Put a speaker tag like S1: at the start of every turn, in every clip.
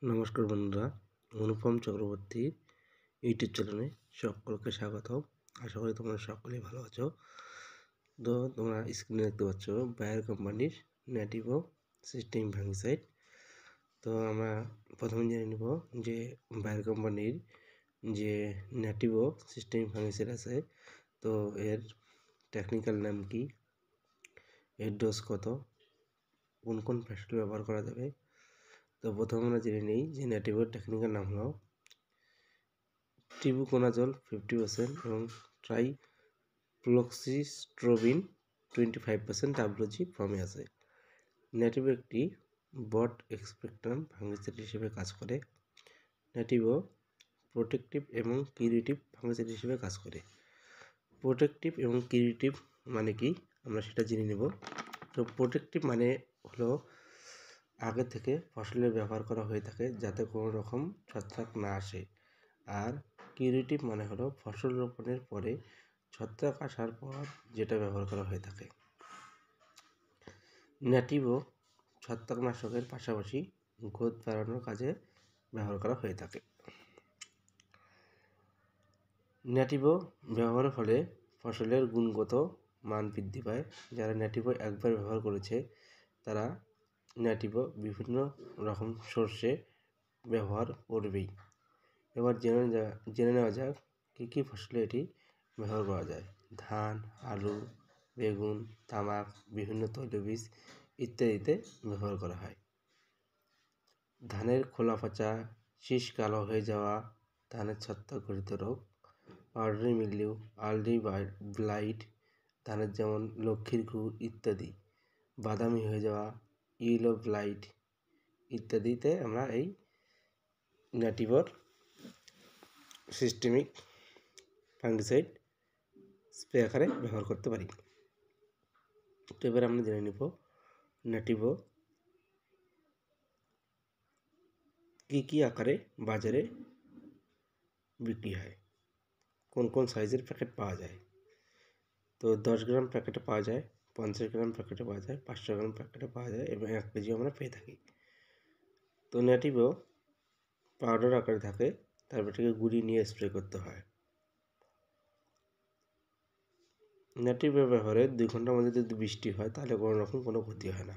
S1: নমস্কার বন্ধুরা, অনুপম চক্রবর্তী ইউটিউব চ্যানেলে সকলকে স্বাগত। আশা করি তোমরা সকলেই ভালো আছো। তো তোমরা স্ক্রিনে দেখতে পাচ্ছ বায়ার কোম্পানির নেটিভো সিস্টেম ফাঙ্গিসাইড। তো আমরা প্রথমে জেনে নিব যে বায়ার কোম্পানির যে নেটিভো সিস্টেম ফাঙ্গিসাইড আছে, তো এর টেকনিক্যাল নাম কি, এর ডোজ কত, কোন কোন ফসলে ব্যবহার করা যাবে। তো প্রথমে আমরা জেনে নিই যে নেটিভোর টেকনিক্যাল নাম হলো টিবুকোনাজল 50% এবং ট্রাইফ্লুক্সিস্ট্রোবিন 25% WG ফর্মে আছে। নেটিভো একটি ব্রড স্পেকট্রাম ফাঙ্গিসাইড হিসেবে কাজ করে। নেটিভো প্রোটেক্টিভ এবং কিউরেটিভ ফাঙ্গিসাইড হিসেবে কাজ করে। প্রোটেক্টিভ এবং কিউরেটিভ মানে কি আমরা সেটা জেনে নেব। তো প্রোটেক্টিভ মানে হলো আগে থেকে ফসলে ব্যবহার করা হয়ে থাকে যাতে কোনো রকম ছত্রাক না আসে। আর কিউরেটিভ মানে হলো ফসল রোপণের পরে ছত্রাক আসার পর যেটা ব্যবহার করা হয়ে থাকে। নেটিভো ছত্রাকনাশকের পাশাপাশি গ্রোথ বাড়ানোর কাজে ব্যবহার করা হয়ে থাকে। নেটিভো ব্যবহারের ফলে ফসলের গুণগত মান বৃদ্ধি পায়। যারা নেটিভো একবার ব্যবহার করেছে তারা নেটিভো বিভিন্ন রকম শস্যে ব্যবহার করবেই। এবার জেনে নেওয়া যাক কী কী ফসলে এটি ব্যবহার করা যায়। ধান, আলু, বেগুন, তামাক, বিভিন্ন তৈলবীজ ইত্যাদিতে ব্যবহার করা হয়। ধানের খোলা পচা, শীষ কালো হয়ে যাওয়া, ধানের ছত্রাকঘটিত রোগ, পাউডারি মিলিউ, আর্লি ব্লাইট, ধানের যেমন লক্ষ্মীর ঘু ইত্যাদি, বাদামি হয়ে যাওয়া, ইয়েলো ব্লাইট ইত্যাদিতে আমরা এই নেটিভোর সিস্টেমিক ফাঙ্গিসাইড স্প্রে আকারে ব্যবহার করতে পারি। তো এবার আমরা জেনে নেব নেটিভো কী আকারে বাজারে বিক্রি হয়, কোন কোন সাইজের প্যাকেট পাওয়া যায়। তো 10 গ্রাম প্যাকেটে পাওয়া যায়, 50 গ্রাম প্যাকেটে পাওয়া যায়, 500 গ্রাম প্যাকেটে পাওয়া যায় এবং 1 কেজি আমরা পেয়ে থাকি। তো নেটিভো পাউডার আকারে থাকে, তারপর এটাকে গুঁড়িয়ে নিয়ে স্প্রে করতে হয়। নেটিভো ব্যবহারে 2 ঘন্টার মধ্যে যদি বৃষ্টি হয় তাহলে কোনো রকম কোনো ক্ষতি হয় না।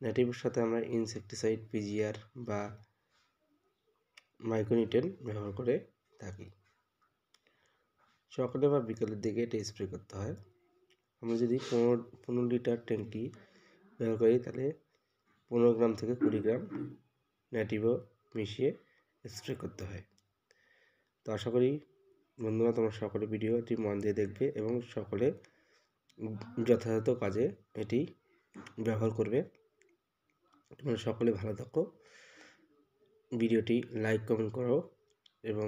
S1: নেটিভোর সাথে আমরা ইনসেকটিসাইড, পিজিআর বা মাইক্রোনিউট্রেন ব্যবহার করে থাকি। সকালে বা বিকালের দিকে এটা স্প্রে করতে হয়। আমরা যদি 15 লিটার ট্যাঙ্কি ব্যবহার করি তাহলে 15 গ্রাম থেকে 20 গ্রাম নেটিভো মিশিয়ে স্প্রে করতে হয়। তো আশা করি বন্ধুরা তোমরা সকলে ভিডিওটি মন দিয়ে দেখবে এবং সকলে যথাযথ কাজে এটি ব্যবহার করবে। তোমরা সকলে ভালো থাকো, ভিডিওটি লাইক কমেন্ট করো এবং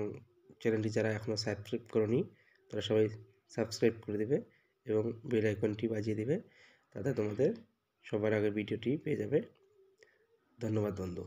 S1: চ্যানেলটি যারা এখনও সাবস্ক্রাইব করোনি তারা সবাই সাবস্ক্রাইব করে দেবে এবং বেল আইকনটি বাজিয়ে দেবে, তাতে তোমাদের সবার আগে ভিডিওটি পেয়ে যাবে। ধন্যবাদ বন্ধু।